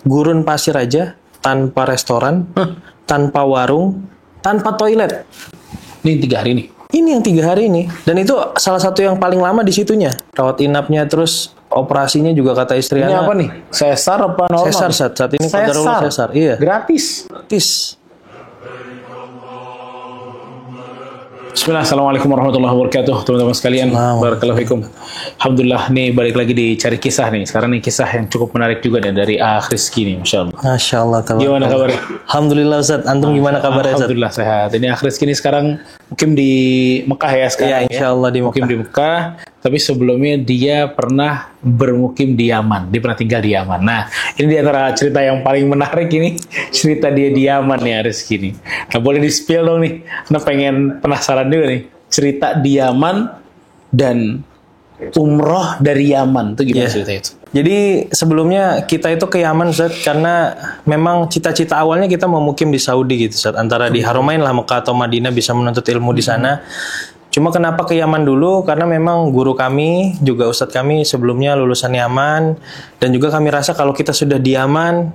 gurun pasir aja, tanpa restoran, tanpa warung, tanpa toilet. Ini 3 hari nih. Ini yang 3 hari ini. Dan itu salah satu yang paling lama di situnya. Rawat inapnya, terus operasinya juga kata istri Ini Ana. apa nih? Sesar apa normal? Sesar saat ini qadarullah sesar. Iya. Gratis. Gratis. Bismillah, assalamualaikum warahmatullahi wabarakatuh, teman-teman sekalian. Barakallahu fikum. Alhamdulillah, nih balik lagi di Cari Kisah nih. Sekarang nih kisah yang cukup menarik juga nih dari Akh Rizky nih, Masya Allah. Masya Allah. Gimana kabarnya? Alhamdulillah Ustaz. Antum gimana kabarnya Ustaz? Alhamdulillah sehat. Ini Akh Rizky nih sekarang mukim di Mekah ya sekarang. Iya, insya Allah di mukim Mekah. di Mekah. Tapi sebelumnya dia pernah bermukim di Yaman. Dia pernah tinggal di Yaman. Nah, ini di antara cerita yang paling menarik ini. Cerita dia di Yaman nih, Rizky nih. Nah, boleh di-spill dong nih. Karena pengen penasaran juga nih. Cerita di Yaman dan umroh dari Yaman. Itu gimana cerita itu? Jadi sebelumnya kita itu ke Yaman Ustaz, karena memang cita-cita awalnya kita mau mukim di Saudi gitu Ustaz. Antara di Haramain lah, Mekah atau Madinah, bisa menuntut ilmu di sana. Cuma kenapa ke Yaman dulu? Karena memang guru kami, juga ustadz kami sebelumnya lulusan Yaman. Dan juga kami rasa kalau kita sudah di Yaman,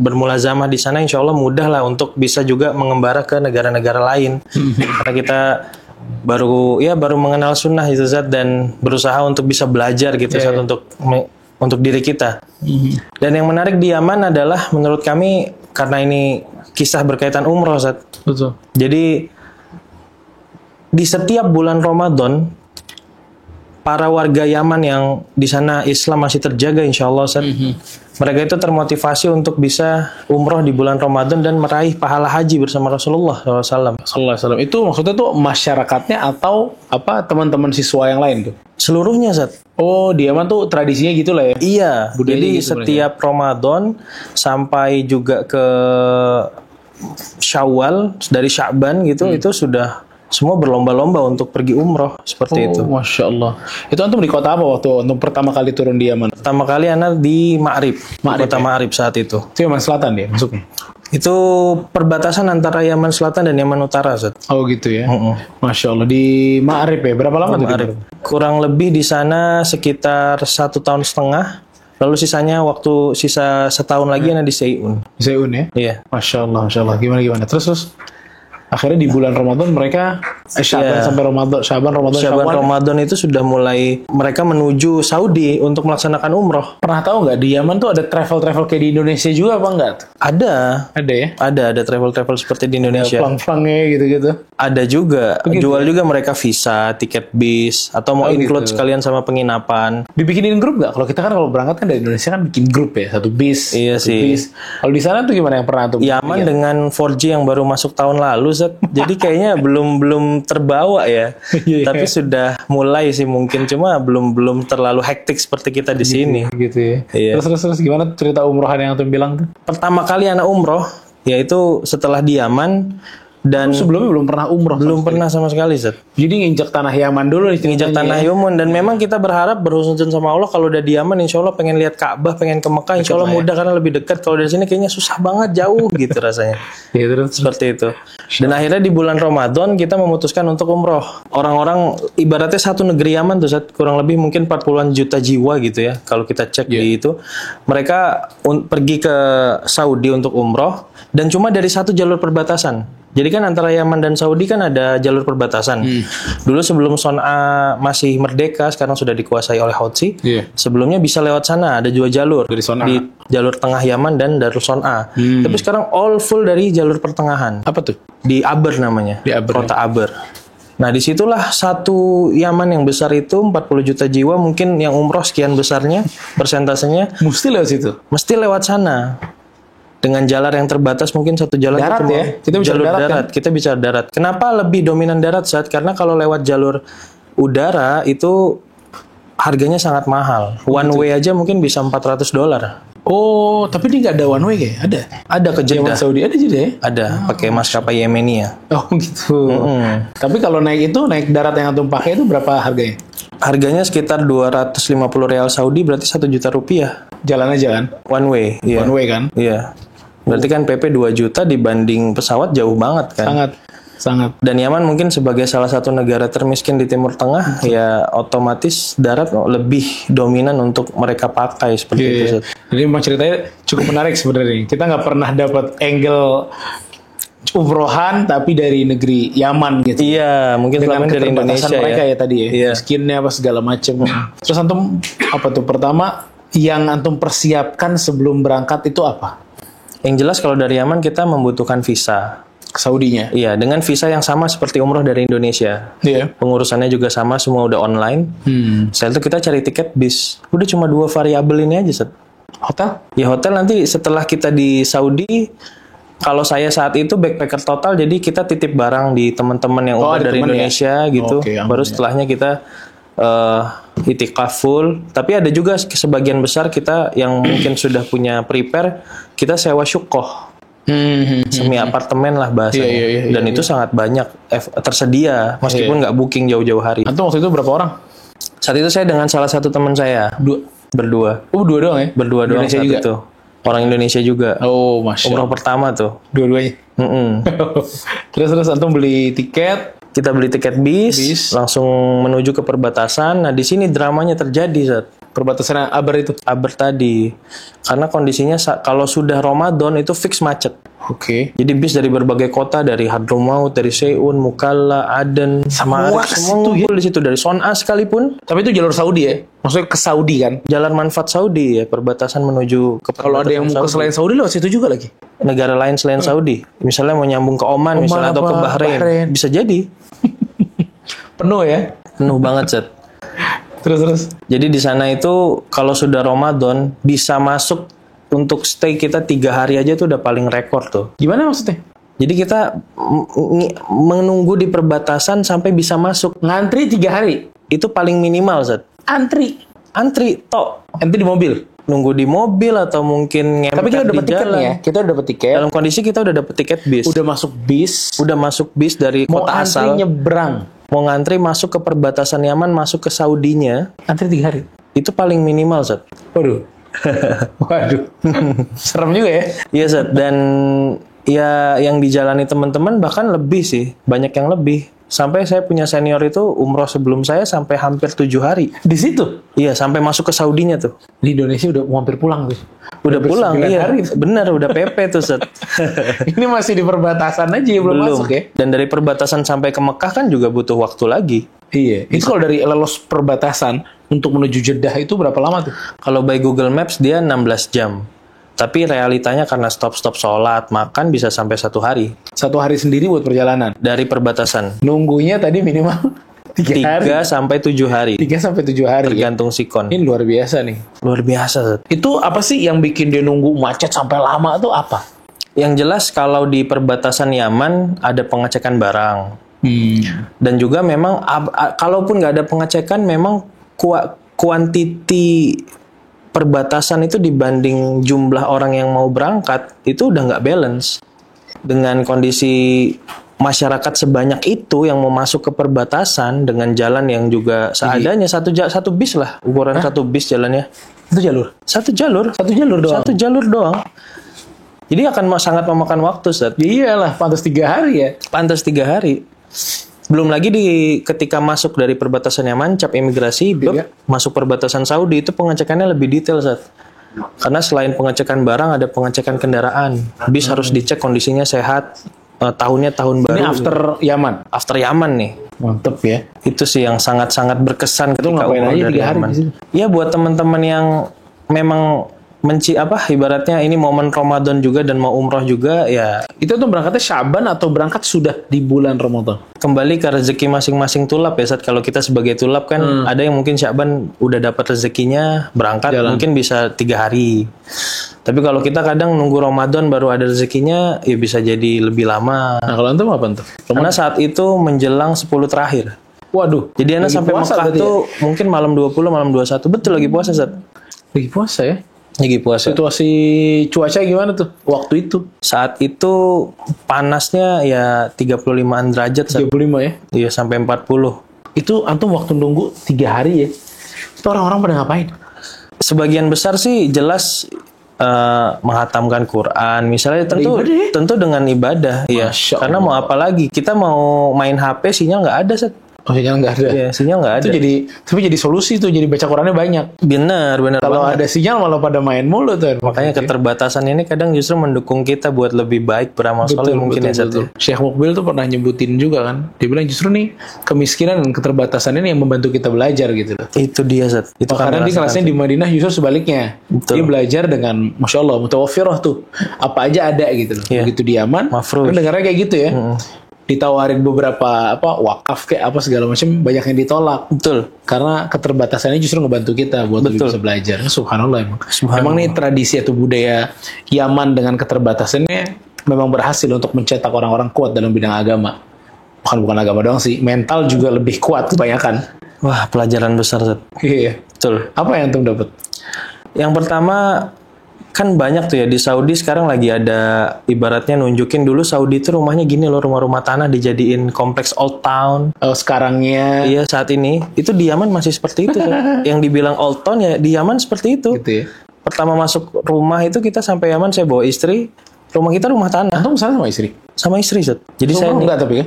bermulazamah di sana, insya Allah mudah lah untuk bisa juga mengembara ke negara-negara lain. Karena kita baru mengenal sunnah itu Ustadz, dan berusaha untuk bisa belajar gitu Ustadz, untuk diri kita. Dan yang menarik di Yaman adalah menurut kami, karena ini kisah berkaitan umroh Ustadz. Betul. Jadi di setiap bulan Ramadan, para warga Yaman yang di sana Islam masih terjaga, insya Allah, mereka itu termotivasi untuk bisa umroh di bulan Ramadan dan meraih pahala haji bersama Rasulullah SAW. Itu maksudnya tuh masyarakatnya atau apa teman-teman siswa yang lain tuh? Seluruhnya, Zat. Oh, di Yaman tuh tradisinya gitu lah ya? Iya. Budayanya jadi gitu setiap Ramadan sampai juga ke Syawal, dari Sya'ban gitu, itu sudah semua berlomba-lomba untuk pergi umroh seperti itu. Masya Allah. Itu antum di kota apa waktu untuk pertama kali turun di Yaman? Pertama kali anak di Ma'rib, kota Ma'rib saat itu. Itu Yaman Selatan dia masuknya? Itu perbatasan antara Yaman Selatan dan Yaman Utara, Zat. Oh gitu ya. Masya Allah. Di Ma'rib ya. Berapa lama tuh? Ma'rib. Kurang lebih di sana sekitar 1,5 tahun. Lalu sisanya sisa setahun lagi anak di Seyun. Di Seyun ya? Iya. Masya Allah, Masya Allah. Gimana? Terus? Akhirnya di bulan Ramadan mereka Syaban sampai Ramadan itu sudah mulai mereka menuju Saudi untuk melaksanakan umroh. Pernah tahu nggak di Yaman tuh ada travel kayak di Indonesia juga apa enggak? Ada ya? Ada travel seperti di Indonesia. Plang-plangnya gitu-gitu. Ada juga. Jual juga mereka visa, tiket bis, atau mau include sekalian sama penginapan. Dibikinin grup nggak? Kalau kita kan kalau berangkat kan dari Indonesia kan bikin grup ya, satu bis. Iya sih. Bis. Kalau di sana tuh gimana yang pernah tuh? Yaman dengan 4G yang baru masuk tahun lalu, Zat. Jadi kayaknya belum terbawa ya. Tapi sudah mulai sih mungkin, cuma belum terlalu hektik seperti kita di sini. Gitu ya. Iya. Terus gimana cerita umrohan yang antum bilang tuh? Pertama kali anak umroh yaitu setelah di Yaman. Dan sebelumnya belum pernah umroh? Belum pernah sama sekali, Zat. Jadi nginjak tanah Yaman dulu nih. Nginjak tanah Yaman. Dan memang kita berharap berhusnuzon sama Allah, kalau udah di Yaman insya Allah pengen lihat Ka'bah, pengen ke Mekah, insya Allah mudah karena lebih dekat. Kalau dari sini kayaknya susah banget, jauh gitu rasanya. Seperti itu. Dan akhirnya di bulan Ramadan kita memutuskan untuk umroh. Orang-orang ibaratnya satu negeri Yaman tuh, Zat, kurang lebih mungkin 40-an juta jiwa gitu ya. Kalau kita cek di itu, mereka pergi ke Saudi untuk umroh, dan cuma dari satu jalur perbatasan. Jadi kan antara Yaman dan Saudi kan ada jalur perbatasan. Dulu sebelum Son'a masih merdeka, sekarang sudah dikuasai oleh Houthi. Sebelumnya bisa lewat sana, ada 2 jalur. Dari Son'a. Di jalur tengah Yaman dan Darul Son'a. Tapi sekarang all full dari jalur pertengahan. Apa tuh? Di Aber namanya. Di Aber, kota Aber. Nah, disitulah satu Yaman yang besar itu 40 juta jiwa, mungkin yang umroh sekian besarnya, persentasenya. Mesti lewat situ? Mesti lewat sana. Dengan jalan yang terbatas, mungkin satu jalan darat itu ya? Kita jalur darat. Kan? Kita bicara darat. Kenapa lebih dominan darat, Saat? Karena kalau lewat jalur udara itu harganya sangat mahal. One way aja mungkin bisa $400. Oh, tapi ini nggak ada one way ya? Ada ke Jeddah. Saudi ada Jeddah ya? Ada, pakai maskapai Yemenia. Oh gitu. Tapi kalau naik darat yang antum pakai itu berapa harganya? Harganya sekitar 250 Rial Saudi, berarti 1 juta rupiah. Jalan aja kan? One way. One way kan? Iya. Berarti kan PP 2 juta dibanding pesawat jauh banget kan? Sangat. Sangat. Dan Yaman mungkin sebagai salah satu negara termiskin di Timur Tengah, ya otomatis darat lebih dominan untuk mereka pakai seperti itu. Iya. Ustaz. Jadi memang ceritanya cukup menarik sebenarnya. Kita nggak pernah dapat angle umrohan tapi dari negeri Yaman gitu. Iya, mungkin Dengan selama ini dari keterbatasan Indonesia mereka ya tadi ya. Iya. Miskinnya apa segala macam. Terus antum apa tuh? Pertama yang antum persiapkan sebelum berangkat itu apa? Yang jelas kalau dari Yaman kita membutuhkan visa. Ke Saudinya. Iya, dengan visa yang sama seperti umroh dari Indonesia. Iya. Pengurusannya juga sama, semua udah online. Setelah itu kita cari tiket bis. Udah cuma 2 variabel ini aja, Set. Hotel? Ya hotel nanti setelah kita di Saudi, kalau saya saat itu backpacker total, jadi kita titip barang di teman-teman yang umroh ada dari teman ya? Indonesia gitu. Oke, aman Baru ya. setelahnya kita itikaf full. Tapi ada juga sebagian besar kita yang mungkin sudah punya prepare, kita sewa syukoh. Semi apartemen lah bahasanya. Iya, Dan itu sangat banyak tersedia meskipun nggak booking jauh-jauh hari. Antum waktu itu berapa orang? Saat itu saya dengan salah satu teman saya berdua Dua doang ya? doang Indonesia saat juga? itu. Orang Indonesia juga. Oh, Masya Umroh Allah. pertama tuh. Dua-duanya. Mm-mm. Terus antum beli tiket. Kita beli tiket bis, langsung menuju ke perbatasan. Nah di sini dramanya terjadi, Zat. Perbatasan Abar itu. Aber tadi, karena kondisinya kalau sudah Ramadan itu fix macet. Oke. Jadi bis dari berbagai kota, dari Hadramaut, dari Seun, Mukalla, Aden, Semua Ma'arif, ke semua situ ngumpul di situ. Dari Son'a sekalipun, Tapi itu jalur Saudi ya? Maksudnya ke Saudi kan? jalan manfaat Saudi ya, perbatasan menuju ke Kalau ada yang mau ke selain Saudi lewat situ juga lagi? negara lain selain Saudi. Misalnya mau nyambung ke Oman, misalnya atau ke apa, Bahrain. Bahrain. Bisa jadi. Penuh ya? Penuh banget, Zat. Terus. Jadi di sana itu kalau sudah Ramadan bisa masuk untuk stay kita 3 hari aja tuh udah paling rekor tuh. Gimana maksudnya? Jadi kita menunggu di perbatasan sampai bisa masuk. Ngantri 3 hari? Itu paling minimal, Zat. Antri? Antri, tok. Antri di mobil? Nunggu di mobil atau mungkin ngempet Tapi kita udah di dapat tiket jalan. nih ya? Kita udah dapat tiket. Dalam kondisi kita udah dapet tiket bis. Udah masuk bis. Udah masuk bis dari Mau kota antri asal. nyebrang. Mau ngantri masuk ke perbatasan Yaman, masuk ke Saudinya. Antri 3 hari? Itu paling minimal, Zat. Waduh. Waduh. Serem juga ya? Iya, Zat. Dan ya yang dijalani teman-teman bahkan lebih sih. Banyak yang lebih. Sampai saya punya senior itu umroh sebelum saya sampai hampir 7 hari. Di situ? Iya, sampai masuk ke Saudinya tuh. Di Indonesia udah mau hampir pulang tuh. Udah pulang, 9 iya. hari. Bener, udah PP tuh, Zat. Ini masih di perbatasan aja ya, belum masuk ya? Dan dari perbatasan sampai ke Mekah kan juga butuh waktu lagi. Iya. Itu kalau dari lolos perbatasan untuk menuju Jeddah itu berapa lama tuh? Kalau by Google Maps dia 16 jam. Tapi realitanya karena stop-stop sholat, makan bisa sampai 1 hari. 1 hari sendiri buat perjalanan. Dari perbatasan. Nunggunya tadi minimal 3 hari. 3 sampai 7 hari. 3 sampai 7 hari. Ya? Tergantung sikon. Ini luar biasa nih. Luar biasa, Zat. Itu apa sih yang bikin dia nunggu macet sampai lama tuh apa? Yang jelas kalau di perbatasan Yaman ada pengecekan barang. Dan juga memang kalaupun nggak ada pengecekan, memang kuantiti perbatasan itu dibanding jumlah orang yang mau berangkat itu udah nggak balance. Dengan kondisi masyarakat sebanyak itu yang mau masuk ke perbatasan dengan jalan yang juga seadanya, satu bis lah, ukuran satu bis jalannya. Itu jalur? Satu jalur doang? Satu jalur doang. Jadi akan sangat memakan waktu, Zat. Iyalah, pantas 3 hari ya. Pantas 3 hari. Belum lagi ketika masuk dari perbatasan Yaman, cap imigrasi, masuk perbatasan Saudi, itu pengecekannya lebih detail, Zat. Karena selain pengecekan barang, ada pengecekan kendaraan. Bis harus dicek kondisinya sehat, tahunnya tahun baru. Ini after Yaman? After Yaman nih. Mantep ya. Itu sih yang sangat-sangat berkesan ketika ngapain umroh aja dari 3 hari Yaman. di situ? Ya buat teman-teman yang memang ibaratnya ini momen Ramadan juga dan mau umroh juga, ya Itu tuh berangkatnya Syaban atau berangkat sudah di bulan Ramadan? kembali ke rezeki masing-masing tulap ya, Sat. Kalau kita sebagai tulap kan ada yang mungkin Syaban udah dapat rezekinya berangkat mungkin bisa 3 hari. Tapi kalau kita kadang nunggu Ramadan baru ada rezekinya, ya bisa jadi lebih lama. Nah, kalau antum apa tuh? Karena saat itu menjelang 10 terakhir. Waduh. Jadi Anda lagi sampai puasa Mekah berarti tuh mungkin malam 20, malam 21. Betul lagi puasa, Sat. Lagi puasa ya? Lagi puasa. Situasi cuaca gimana tuh waktu itu? Saat itu panasnya ya 35-an derajat, Sat. 35 ya? Iya, sampai 40. Itu antum waktu nunggu 3 hari ya? Itu orang-orang pada ngapain? Sebagian besar sih jelas menghatamkan Quran, misalnya tentu dengan ibadah, ya. Masya Karena mau apa lagi? Kita mau main HP, sinyal nggak ada, Set. Oh, sinyal nggak ada. Ya, sinyal nggak Itu ada. jadi solusi tuh, jadi baca Qurannya banyak. Bener Kalau banget. ada sinyal malah pada main mulu tuh. Makanya keterbatasan ini kadang justru mendukung kita buat lebih baik beramal soleh mungkin ya, Set. Syekh Mukbil tuh pernah nyebutin juga kan. Dia bilang justru nih kemiskinan dan keterbatasan ini yang membantu kita belajar gitu loh. Itu dia, Set. Itu Karena dia ngerasain di Madinah justru sebaliknya. Betul. Dia belajar dengan Masya Allah, mutawafirah tuh. Apa aja ada gitu loh. Iya. Begitu di Yaman, Mafruz. kan dengarnya kayak gitu ya. Ditawarin beberapa wakaf kayak apa segala macam, banyak yang ditolak. Betul. Karena keterbatasannya justru ngebantu kita buat lebih bisa belajar. Subhanallah emang. Emang nih tradisi atau budaya Yaman dengan keterbatasannya memang berhasil untuk mencetak orang-orang kuat dalam bidang agama. Bukan agama doang sih, mental juga lebih kuat kebanyakan. Wah, pelajaran besar, Set. Iya. Betul. Apa yang antum dapat? Yang pertama, kan banyak tuh ya di Saudi sekarang lagi ada ibaratnya nunjukin dulu Saudi itu rumahnya gini loh, rumah-rumah tanah dijadiin kompleks old town. Oh, sekarangnya Iya, saat ini itu di Yaman masih seperti itu, Set. Yang dibilang old town ya di Yaman seperti itu. gitu ya. Pertama masuk rumah itu kita sampai Yaman, saya bawa istri, rumah kita rumah tanah Antum sana sama istri? sama istri, Set. Jadi Pas saya umroh enggak tapi ya?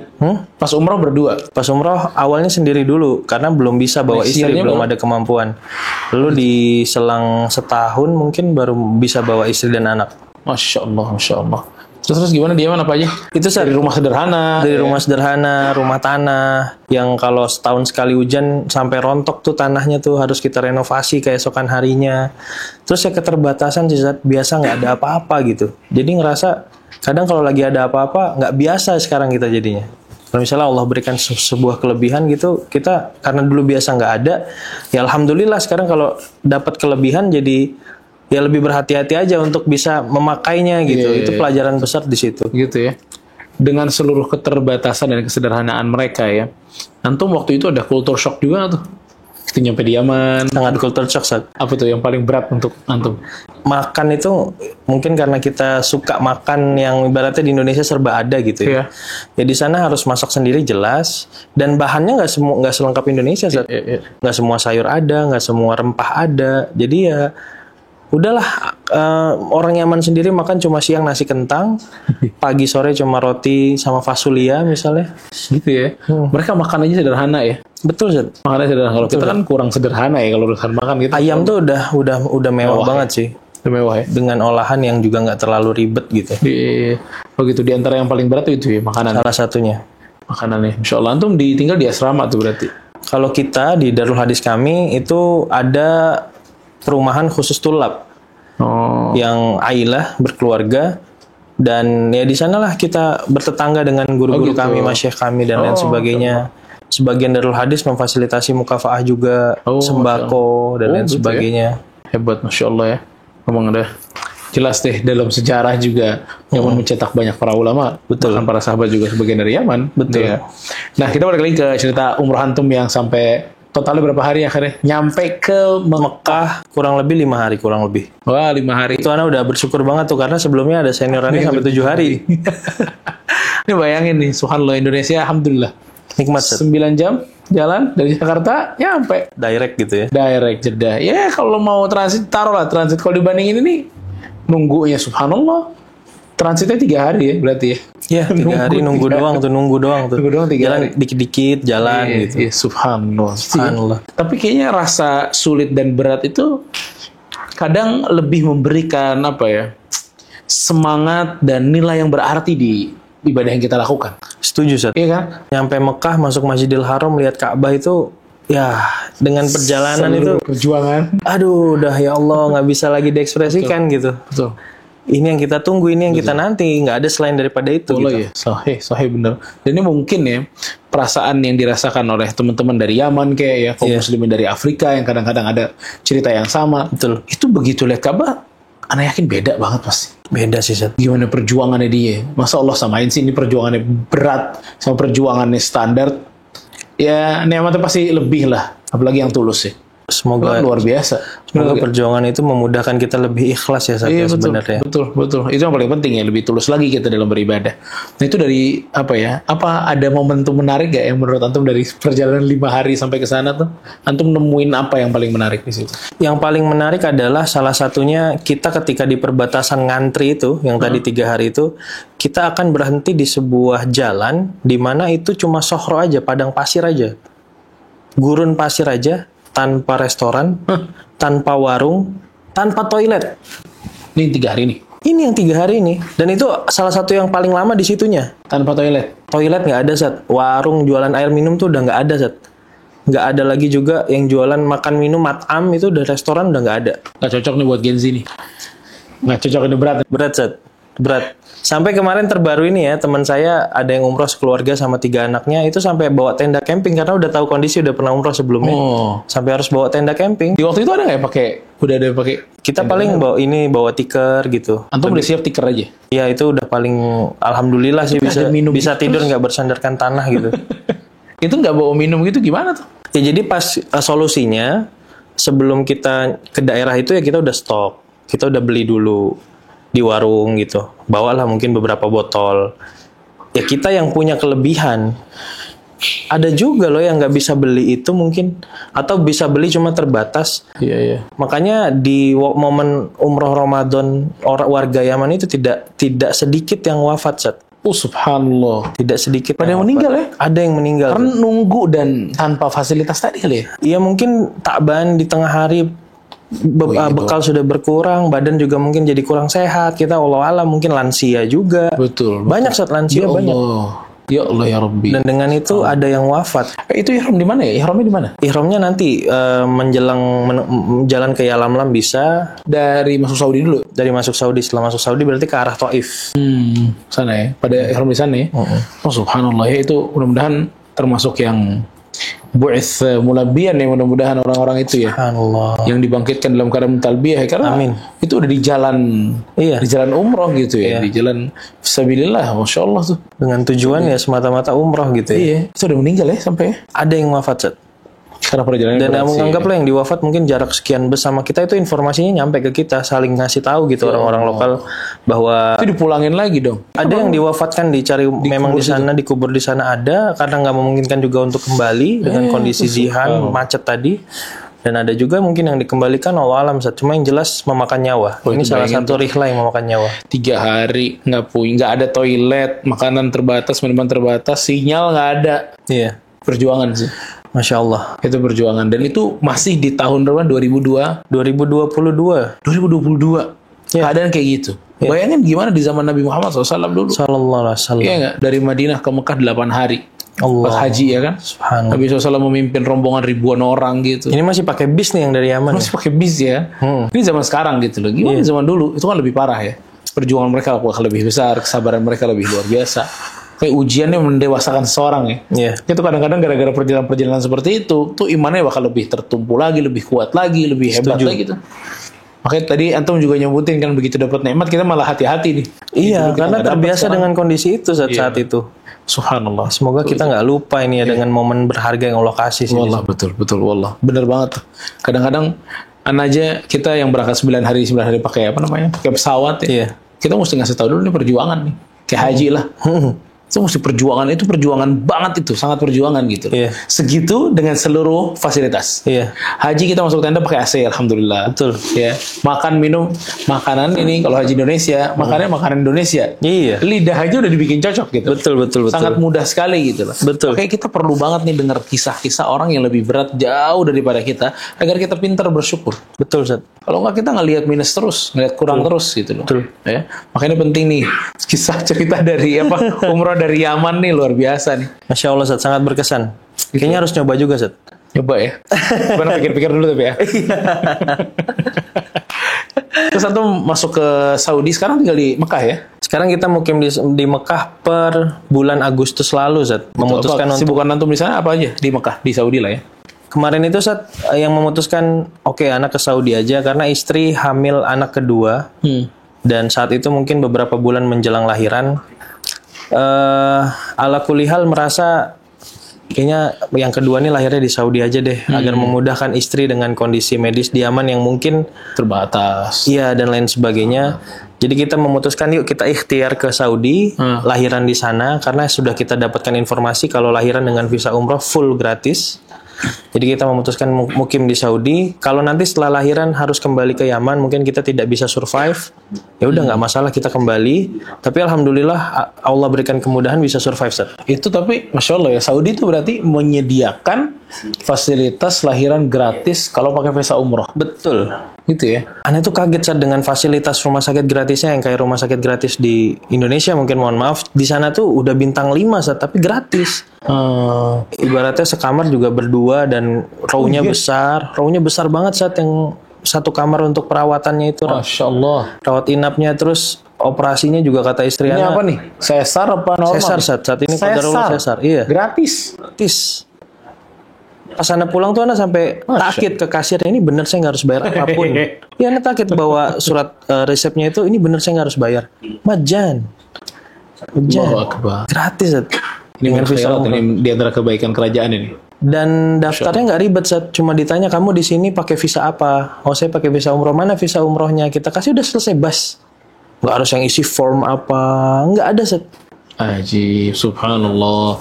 Pas umroh berdua. pas umroh awalnya sendiri dulu karena belum bisa bawa istri, Isiannya belum belum? ada kemampuan. Lalu di selang setahun mungkin baru bisa bawa istri dan anak. Masya Allah, Masya Allah. Terus gimana dia mana apa aja? Itu Dari rumah sederhana. dari rumah sederhana, rumah tanah yang kalau setahun sekali hujan sampai rontok tuh tanahnya tuh harus kita renovasi keesokan harinya. Terus ya keterbatasan sih, Zat. Biasa nggak ada apa-apa gitu. Jadi ngerasa kadang kalau lagi ada apa-apa nggak biasa sekarang kita jadinya. Kalau misalnya Allah berikan sebuah kelebihan gitu, kita karena dulu biasa nggak ada, ya alhamdulillah sekarang kalau dapat kelebihan jadi ya lebih berhati-hati aja untuk bisa memakainya gitu. Iya, Itu pelajaran besar di situ. Gitu ya. Dengan seluruh keterbatasan dan kesederhanaan mereka ya. Antum waktu itu ada culture shock juga nggak tuh? Kita nyampe di Yaman. Sangat culture shock, Sat. Apa tuh yang paling berat untuk antum? Makan itu mungkin karena kita suka makan yang ibaratnya di Indonesia serba ada gitu ya. Iya. Ya di sana harus masak sendiri jelas dan bahannya nggak selengkap Indonesia, Sat. Nggak semua sayur ada, nggak semua rempah ada. Jadi ya udahlah, orang Yaman sendiri makan cuma siang nasi kentang, pagi sore cuma roti sama fasulia misalnya. Gitu ya. Mereka makan aja sederhana ya. Betul, Zat. Makannya sederhana. Kalau kita kan kurang sederhana ya kalau urusan makan gitu. Ayam tuh udah mewah banget sih. Udah mewah ya. Dengan olahan yang juga nggak terlalu ribet gitu. Oh gitu, di antara yang paling berat itu ya makanan. Salah satunya. Makanannya. Insya Allah antum tinggal di asrama tuh berarti. Kalau kita di Darul Hadis kami itu ada perumahan khusus tulab Oh. yang ailah berkeluarga dan ya di sanalah kita bertetangga dengan guru-guru gitu. kami, masyayikh kami dan lain sebagainya. Sebagian Darul Hadis memfasilitasi mukafaah juga, sembako dan lain gitu sebagainya. Ya? Hebat, Masya Allah ya. Ngomong ada jelas deh dalam sejarah juga Yaman mencetak banyak para ulama, bahkan para sahabat juga sebagian dari Yaman. Betul. Ya. Nah kita balik lagi ke cerita umroh antum yang sampai totalnya berapa hari akhirnya nyampe ke Mekah kurang lebih 5 hari kurang lebih. Wah 5 hari. Itu Ana udah bersyukur banget tuh karena sebelumnya ada seniorannya sampai 7 hari. Ini bayangin nih, subhanallah Indonesia alhamdulillah Nikmat, Sat. 9 jam jalan dari Jakarta nyampe Direct gitu ya. direct Jeddah. Ya kalau mau transit taruhlah transit, kalau dibandingin ini nunggunya subhanallah transitnya 3 hari ya berarti ya. Iya, 3 hari nunggu doang tuh. Nunggu doang 3 Jalan hari. dikit-dikit jalan gitu. Iya, subhanallah. Subhanallah. Tapi kayaknya rasa sulit dan berat itu kadang lebih memberikan apa ya, semangat dan nilai yang berarti di ibadah yang kita lakukan. Setuju, Sat. Iya kan? Nyampe Mekah masuk Masjidil Haram lihat Ka'bah itu ya dengan perjalanan itu Seluruh perjuangan. aduh udah ya Allah nggak bisa lagi diekspresikan gitu. Betul. Ini yang kita tunggu, ini yang kita nanti, nggak ada selain daripada itu Betul gitu. ya, sahih bener. Dan ini mungkin ya perasaan yang dirasakan oleh teman-teman dari Yaman kayak ya, kaum muslimin dari Afrika yang kadang-kadang ada cerita yang sama. Betul. Itu begitu lihat Ka'bah, ana yakin beda banget pasti. Beda sih, Sat. Gimana perjuangannya dia? Masa Allah samain sih ini perjuangannya berat sama perjuangannya standar? Ya nikmatnya pasti lebih lah, apalagi yang tulus ya. Semoga luar biasa. Semoga perjuangan itu memudahkan kita lebih ikhlas ya Sat, Iya, betul, sebenarnya. betul. Itu yang paling penting ya, lebih tulus lagi kita dalam beribadah. Nah itu dari apa ya? Apa ada momentum menarik gak yang menurut antum dari perjalanan 5 hari sampai ke sana tuh? Antum nemuin apa yang paling menarik di situ? Yang paling menarik adalah salah satunya kita ketika di perbatasan ngantri itu, yang tadi 3 hari itu, kita akan berhenti di sebuah jalan di mana itu cuma sohro aja, padang pasir aja, gurun pasir aja, tanpa restoran, tanpa warung, tanpa toilet. Ini 3 hari nih, Ini yang 3 hari ini, dan itu salah satu yang paling lama di situnya. tanpa toilet. Toilet nggak ada Sat, warung jualan air minum tuh udah nggak ada Sat, nggak ada lagi juga yang jualan makan minum matam itu udah restoran udah nggak ada. Nggak cocok nih buat Gen Z nih. Nggak cocok, ini berat. Berat Sat, berat. Sampai kemarin terbaru ini ya, teman saya ada yang umroh sekeluarga sama 3 anaknya, itu sampai bawa tenda camping karena udah tahu kondisi, udah pernah umroh sebelumnya. Oh. Sampai harus bawa tenda camping. Di waktu itu ada nggak ya pakai? Udah ada pakai? Kita paling bawa tiker gitu. Antum udah siap tiker aja? Ya itu udah paling alhamdulillah sih bisa ada minum bisa tidur nggak bersandarkan tanah gitu. Itu nggak bawa minum gitu gimana tuh? Ya jadi pas solusinya sebelum kita ke daerah itu ya kita udah stok. Kita udah beli dulu di warung gitu. Bawalah mungkin beberapa botol. Ya kita yang punya kelebihan. Ada juga loh yang nggak bisa beli itu mungkin, atau bisa beli cuma terbatas. Iya. Makanya di momen umroh Ramadan warga Yaman itu tidak sedikit yang wafat Sat. Oh subhanallah. Tidak sedikit. Ada yang meninggal ya? Ada yang meninggal. Karena nunggu dan tanpa fasilitas tadi kali ya? Iya mungkin takban di tengah hari bekal sudah berkurang, badan juga mungkin jadi kurang sehat. Kita Allah alam mungkin lansia juga. Betul. Banyak Sat, lansia Ya banyak. Allah. Ya Allah ya Rabbi. Dan dengan itu ada yang wafat. Itu ihram di mana ya? Ihramnya di mana? Ihramnya nanti menjelang jalan ke Yalamlam bisa. Dari masuk Saudi dulu. Dari masuk Saudi, setelah masuk Saudi berarti ke arah Taif. Sana ya. Pada ihram di sana ya. Oh subhanallah ya, itu mudah-mudahan termasuk yang bu'its mulabbiyan ya, mudah-mudahan orang-orang itu ya. Subhanallah. Yang dibangkitkan dalam keadaan talbiyah karena Amin. itu udah di jalan di jalan umroh gitu ya, di jalan fisabilillah, masya Allah tuh. Dengan tujuan ya semata-mata umroh gitu ya. Iya, itu udah meninggal ya sampai ya. Ada yang wafat Sat. Karena perjalanan Dan berat sih. menganggaplah yang diwafat mungkin jarak sekian bersama kita itu informasinya nyampe ke kita, saling ngasih tahu gitu orang-orang lokal bahwa Itu dipulangin lagi dong. ada yang diwafatkan dicari memang di sana, dikubur di sana ada karena nggak memungkinkan juga untuk kembali dengan kondisi zihan macet tadi. Dan ada juga mungkin yang dikembalikan Allah alam Sat. Cuma yang jelas memakan nyawa. Ini salah satu rihlah yang memakan nyawa. 3 hari nggak ada toilet, makanan terbatas, minuman terbatas, sinyal nggak ada. Iya. Perjuangan sih. Masya Allah. Itu perjuangan, dan itu masih di tahun berapa? 2022. 2022. Keadaan kayak gitu. Bayangin gimana di zaman Nabi Muhammad SAW dulu. Sallallahu alaihi wasallam. Iya nggak? Dari Madinah ke Mekah 8 hari. Allah. Pas haji ya kan. Subhanallah. Nabi SAW memimpin rombongan ribuan orang gitu. Ini masih pakai bis nih yang dari Yaman. Masih pakai bis ya. Ini zaman sekarang gitu loh. Gimana zaman dulu? Itu kan lebih parah ya. Perjuangan mereka lebih besar, kesabaran mereka lebih luar biasa. Kayak ujiannya mendewasakan seseorang ya. Iya. Itu kadang-kadang gara-gara perjalanan-perjalanan seperti itu, tuh imannya bakal lebih tertumpu lagi, lebih kuat lagi, lebih hebat lagi gitu. Makanya tadi antum juga nyebutin kan, begitu dapat nikmat kita malah hati-hati nih. Iya, Kita karena nggak dapat terbiasa sekarang. dengan kondisi itu saat itu. Subhanallah. Semoga kita nggak lupa ini ya dengan momen berharga yang Allah kasih sih. Wallah, betul wallah. Bener banget tuh. Kadang-kadang aja kita yang berangkat 9 hari pakai apa namanya? Pakai pesawat ya. Iya. Kita mesti ngasih tahu dulu nih perjuangan nih. Kayak haji lah. Itu mesti perjuangan, itu perjuangan banget itu, sangat perjuangan gitu. Iya. Segitu dengan seluruh fasilitas. Iya. Haji kita masuk tenda pakai AC, alhamdulillah. Betul. Ya, makan minum makanan ini kalau haji Indonesia, makannya makanan Indonesia. Iya. Lidah aja udah dibikin cocok gitu. Betul. Sangat mudah sekali gitu loh. Betul. Makanya kita perlu banget nih dengar kisah-kisah orang yang lebih berat jauh daripada kita agar kita pintar bersyukur. Betul, Ustaz. Kalau nggak kita ngelihat minus terus, ngelihat kurang terus gitu loh. Betul. Ya, makanya penting nih kisah cerita dari umroh dari Yaman nih luar biasa nih. Masya Allah, Ustaz, sangat berkesan. Kayaknya harus nyoba juga, Ustaz. Coba ya. Mana pikir-pikir dulu tapi ya. Terus antum masuk ke Saudi, sekarang tinggal di Mekah ya? Sekarang kita mukim di Mekah per bulan Agustus lalu, Ustaz. Memutuskan untuk sibukan antum di sana apa aja? Di Mekah, di Saudi lah ya. kemarin itu Ustaz yang memutuskan oke, anak ke Saudi aja karena istri hamil anak kedua. Dan saat itu mungkin beberapa bulan menjelang lahiran ala kulihal merasa Kayaknya yang kedua nih lahirnya di Saudi aja deh, agar memudahkan istri dengan kondisi medis di Yaman yang mungkin Terbatas. iya dan lain sebagainya. Jadi kita memutuskan yuk kita ikhtiar ke Saudi, lahiran di sana karena sudah kita dapatkan informasi kalau lahiran dengan visa umroh full gratis. Jadi kita memutuskan mukim di Saudi. Kalau nanti setelah lahiran harus kembali ke Yaman, mungkin kita tidak bisa survive. Ya udah nggak masalah kita kembali. Tapi alhamdulillah Allah berikan kemudahan bisa survive, Seth. Itu tapi Masya Allah ya, Saudi itu berarti menyediakan fasilitas lahiran gratis kalau pakai visa umroh. Betul. Gitu ya. Aneh tuh kaget saat dengan fasilitas rumah sakit gratisnya yang kayak rumah sakit gratis di Indonesia mungkin mohon maaf. Di sana tuh udah bintang 5 saat tapi gratis. Ibaratnya sekamar juga berdua dan row-nya besar. Row-nya besar banget saat yang satu kamar untuk perawatannya itu. Masya Allah. Rawat inapnya terus operasinya juga kata istri Ini Ana. apa nih? Sesar apa normal? Sesar saat ini qadarullah sesar. Iya. Gratis. Gratis. Pas Ana pulang tuh Ana sampai takit ke kasirnya, ini bener saya nggak harus bayar apapun. Iya Ana takit bawa surat resepnya itu, ini bener saya nggak harus bayar. Majan. Allahu Akbar. Gratis. Zat. Ini Dengan visa umroh. ini di antara kebaikan kerajaan ini. Dan daftarnya nggak ribet, Zat. Cuma ditanya kamu di sini pakai visa apa? Oh saya pakai visa umroh. Mana visa umrohnya? Kita kasih udah selesai bas. Nggak harus yang isi form apa. Nggak ada, Zat. Ajib, subhanallah.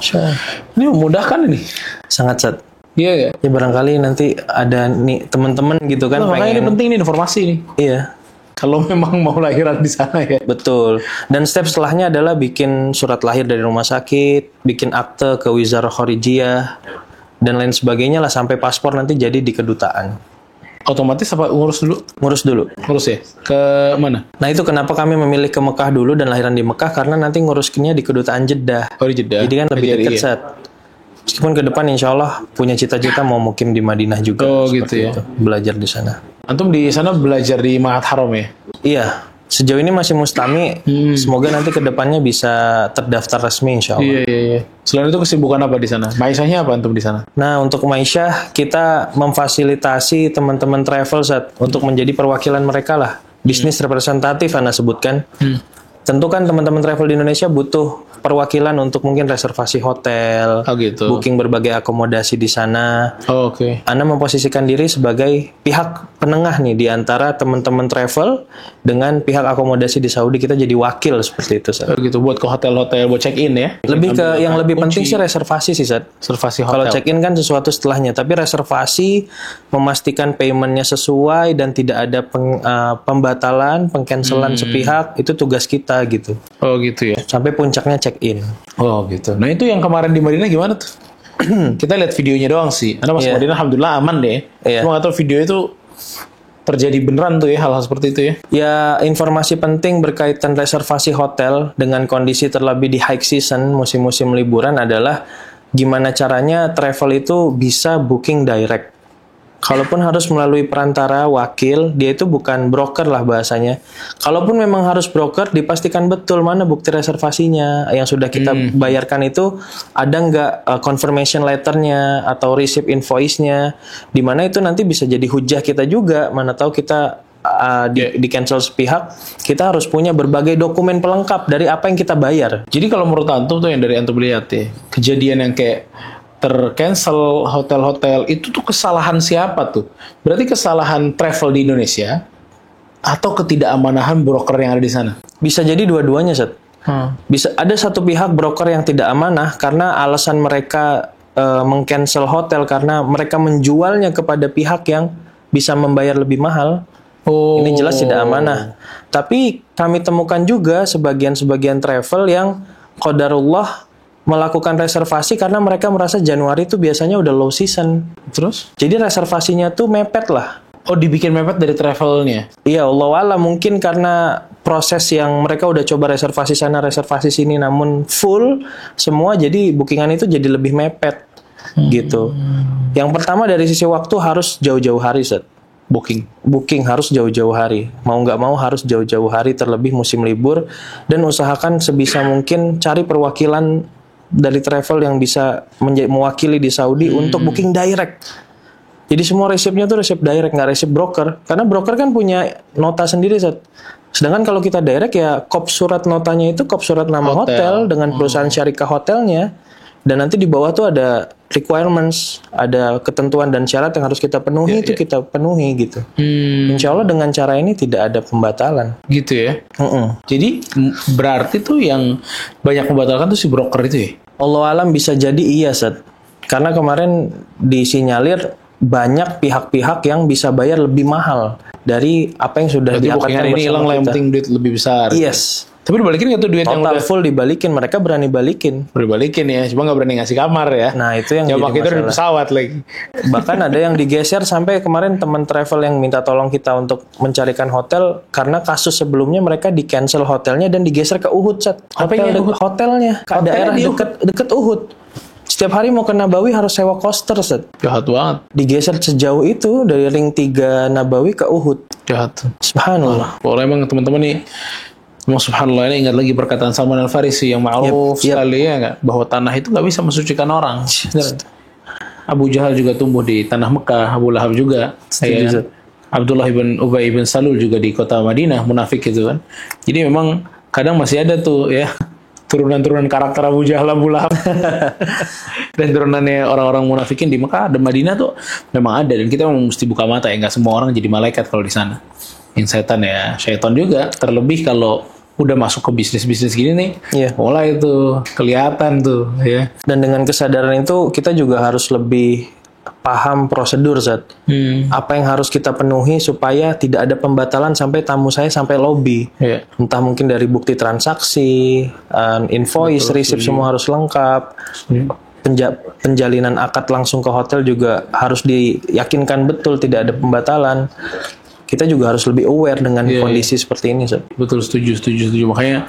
Ini memudahkan ini. Sangat, Zat. Iya ya. Ya barangkali nanti ada nih teman-teman gitu kan Makanya ini penting nih informasi nih. Iya. Kalau memang mau lahiran di sana ya. Betul. Dan step setelahnya adalah bikin surat lahir dari rumah sakit, bikin akte ke Wizarah Khorijiyah, dan lain sebagainya lah sampai paspor nanti jadi di kedutaan. Otomatis apa ngurus dulu? Ngurus dulu. Ngurus ya? Ke mana? Nah itu kenapa kami memilih ke Mekah dulu dan lahiran di Mekah, karena nanti ngurusnya di kedutaan Jeddah. Oh di Jeddah. Jadi kan lebih Jadi, dekat iya. Sat. Meskipun ke depan insya Allah punya cita-cita mau mukim di Madinah juga. Oh seperti gitu ya. itu. Belajar di sana. Antum di sana belajar di Ma'had Haram ya? Iya. Sejauh ini masih mustami. Semoga nanti ke depannya bisa terdaftar resmi insya Allah. Iya. Selain itu kesibukan apa di sana? Maisahnya apa antum di sana? Nah, untuk Maisyah, kita memfasilitasi teman-teman travel Zat, untuk menjadi perwakilan mereka lah. Bisnis representatif Anda sebutkan. Tentu kan teman-teman travel di Indonesia butuh perwakilan untuk mungkin reservasi hotel, Oh gitu. booking berbagai akomodasi di sana. Oh, oke. Anda memposisikan diri sebagai pihak penengah nih di antara teman-teman travel dengan pihak akomodasi di Saudi. Kita jadi wakil seperti itu, Zat. Oh gitu, buat ke hotel-hotel, buat check-in ya? Lebih ke yang lebih kunci. penting sih reservasi sih, Zat. Reservasi Kalau hotel. check-in kan sesuatu setelahnya, tapi reservasi memastikan paymentnya sesuai dan tidak ada pembatalan, pengcancelan sepihak, itu tugas kita gitu. Oh gitu ya. Sampai puncaknya check-in. Oh gitu. Nah itu yang kemarin di Madinah gimana tuh? Kita lihat videonya doang sih. Karena masuk Iya. Madinah alhamdulillah aman deh. Iya. Cuma nggak tahu video itu terjadi beneran tuh ya hal-hal seperti itu ya. Ya, informasi penting berkaitan reservasi hotel dengan kondisi terlebih di high season, musim-musim liburan adalah gimana caranya travel itu bisa booking direct. Kalaupun harus melalui perantara wakil, dia itu bukan broker lah bahasanya. Kalaupun memang harus broker, dipastikan betul mana bukti reservasinya yang sudah kita bayarkan itu ada nggak confirmation letternya atau receipt invoice-nya, di mana itu nanti bisa jadi hujah kita juga. Mana tahu kita di cancel sepihak, kita harus punya berbagai dokumen pelengkap dari apa yang kita bayar. Jadi kalau menurut antum tuh yang dari antum lihat ya, kejadian yang kayak tercancel hotel-hotel itu tuh kesalahan siapa tuh? Berarti kesalahan travel di Indonesia atau ketidakmanahan broker yang ada di sana? Bisa jadi dua-duanya, Seth. Bisa ada satu pihak broker yang tidak amanah karena alasan mereka meng-cancel hotel karena mereka menjualnya kepada pihak yang bisa membayar lebih mahal. Oh. Ini jelas tidak amanah. Tapi kami temukan juga sebagian-sebagian travel yang qadarullah melakukan reservasi karena mereka merasa Januari itu biasanya udah low season. Terus? Jadi reservasinya tuh mepet lah. Oh, dibikin mepet dari travelnya? Iya, Allah mungkin karena proses yang mereka udah coba reservasi sana, reservasi sini, namun full semua, jadi bookingan itu jadi lebih mepet gitu. Yang pertama dari sisi waktu harus jauh-jauh hari, Set. Booking harus jauh-jauh hari. Mau nggak mau harus jauh-jauh hari, terlebih musim libur. Dan usahakan sebisa mungkin cari perwakilan dari travel yang bisa mewakili di Saudi untuk booking direct. Jadi semua resepnya tuh resep direct, nggak resep broker. Karena broker kan punya nota sendiri, Zat. Sedangkan kalau kita direct ya kop surat notanya itu kop surat nama hotel dengan perusahaan syarikah hotelnya. Dan nanti di bawah tuh ada requirements, ada ketentuan dan syarat yang harus kita penuhi, itu kita penuhi gitu. Insya Allah dengan cara ini tidak ada pembatalan. Gitu ya. Jadi berarti tuh yang banyak membatalkan tuh si broker itu ya? Allah alam bisa jadi iya, Sat. Karena kemarin disinyalir banyak pihak-pihak yang bisa bayar lebih mahal dari apa yang sudah Berarti bukan diakadkan hari ini hilang lah, yang penting duit lebih besar. Yes. Tapi dibalikin nggak tuh duit yang Total udah full dibalikin, mereka berani balikin. dibalikin ya, cuma nggak berani ngasih kamar ya. Nah, itu yang coba jadi kita dari masalah. pesawat lagi. Bahkan ada yang digeser sampai kemarin teman travel yang minta tolong kita untuk mencarikan hotel karena kasus sebelumnya mereka di cancel hotelnya dan digeser ke Uhud, Sat. Apanya Uhud? Hotelnya ke Hotelnya daerah di deket Uhud. Setiap hari mau ke Nabawi harus sewa coaster, Sat. Jahat banget. Digeser sejauh itu dari ring 3 Nabawi ke Uhud. Jahat. Subhanallah. Kalau emang teman-teman nih, emang subhanallah, ini ingat lagi perkataan Salman Al-Farisi yang ma'ruf sekali ya nggak? Bahwa tanah itu nggak bisa mensucikan orang. Abu Jahal juga tumbuh di tanah Mekah, Abu Lahab juga. Setuju, Abdullah ibn Ubay ibn Salul juga di kota Madinah, munafik itu kan. Jadi memang kadang masih ada tuh ya turunan-turunan karakter Abu Jahal, Abu Lahab. Dan turunannya orang-orang munafikin di Mekah dan Madinah tuh memang ada, dan kita memang mesti buka mata ya, nggak semua orang jadi malaikat kalau di sana. Yang setan ya, syaitan juga. Terlebih kalau udah masuk ke bisnis-bisnis gini nih, mulai tuh kelihatan tuh ya. Dan dengan kesadaran itu kita juga harus lebih paham prosedur, Zat. Apa yang harus kita penuhi supaya tidak ada pembatalan sampai tamu saya sampai lobby. Entah mungkin dari bukti transaksi, invoice, receipt semua harus lengkap. Penjalinan akad langsung ke hotel juga harus diyakinkan betul tidak ada pembatalan. Kita juga harus lebih aware dengan kondisi seperti ini, Zat. Betul, setuju. Makanya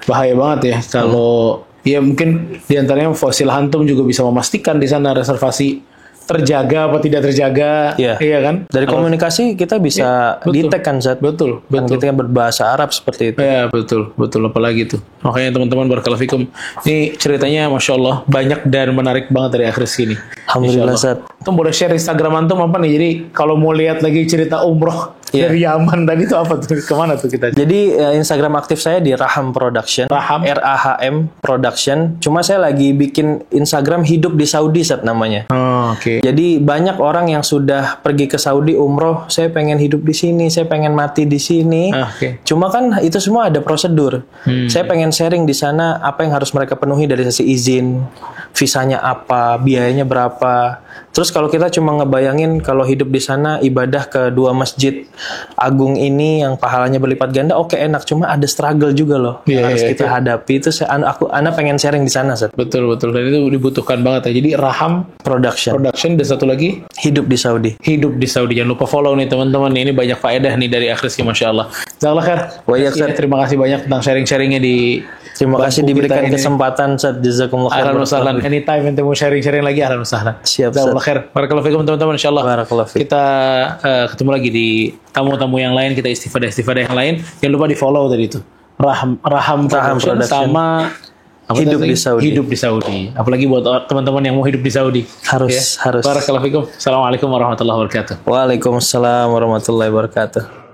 bahaya banget ya kalau ya mungkin diantaranya Fosil Hantum juga bisa memastikan di sana reservasi terjaga apa tidak terjaga, iya kan? Dari komunikasi kita bisa detect kan, Zat. Betul. Kan kita yang berbahasa Arab seperti itu. Ya, betul apalagi itu. Makanya teman-teman barakallahu fikum. Ini ceritanya Masya Allah banyak dan menarik banget dari akhir sini. Alhamdulillah, Zat. Antum boleh share Instagram antum apa nih? Jadi kalau mau lihat lagi cerita umroh dari Yaman tadi itu apa tuh? Kemana tuh kita? Jadi Instagram aktif saya di Raham Production. RAHM Production. Cuma saya lagi bikin Instagram hidup di Saudi, Zat, namanya. Oke. Jadi banyak orang yang sudah pergi ke Saudi umroh, saya pengen hidup di sini, saya pengen mati di sini. Cuma kan itu semua ada prosedur. Saya pengen sharing di sana apa yang harus mereka penuhi dari sisi izin, visanya apa, biayanya berapa. Terus kalau kita cuma ngebayangin kalau hidup di sana ibadah ke 2 masjid agung ini yang pahalanya berlipat ganda, oke, enak. Cuma ada struggle juga loh yang harus kita hadapi. Itu Ana pengen sharing di sana, Zat. Betul. Dan itu dibutuhkan banget ya. Jadi Raham Production dan satu lagi hidup di Saudi. Jangan lupa follow nih teman-teman. Ini banyak faedah nih dari akhir sih, Masya Allah. Jazakallah khair. Terima kasih banyak tentang sharing-sharingnya di. Terima kasih diberikan kesempatan, Ustaz. Jazakumullah khair. Ahlan wa sahlan. Anytime ente mau sharing-sharing lagi, ahlan wa sahlan. Siap, Jazakallah khair. Barakallahu fikum teman-teman, insyaallah. Barakallahu fikum. Kita ketemu lagi di tamu-tamu yang lain, kita istifadah yang lain. Jangan lupa di-follow tadi itu. Raham Production sama hidup di Saudi. Apalagi buat teman-teman yang mau hidup di Saudi. Harus. Barakallahu fikum. Assalamualaikum warahmatullahi wabarakatuh. Waalaikumsalam warahmatullahi wabarakatuh.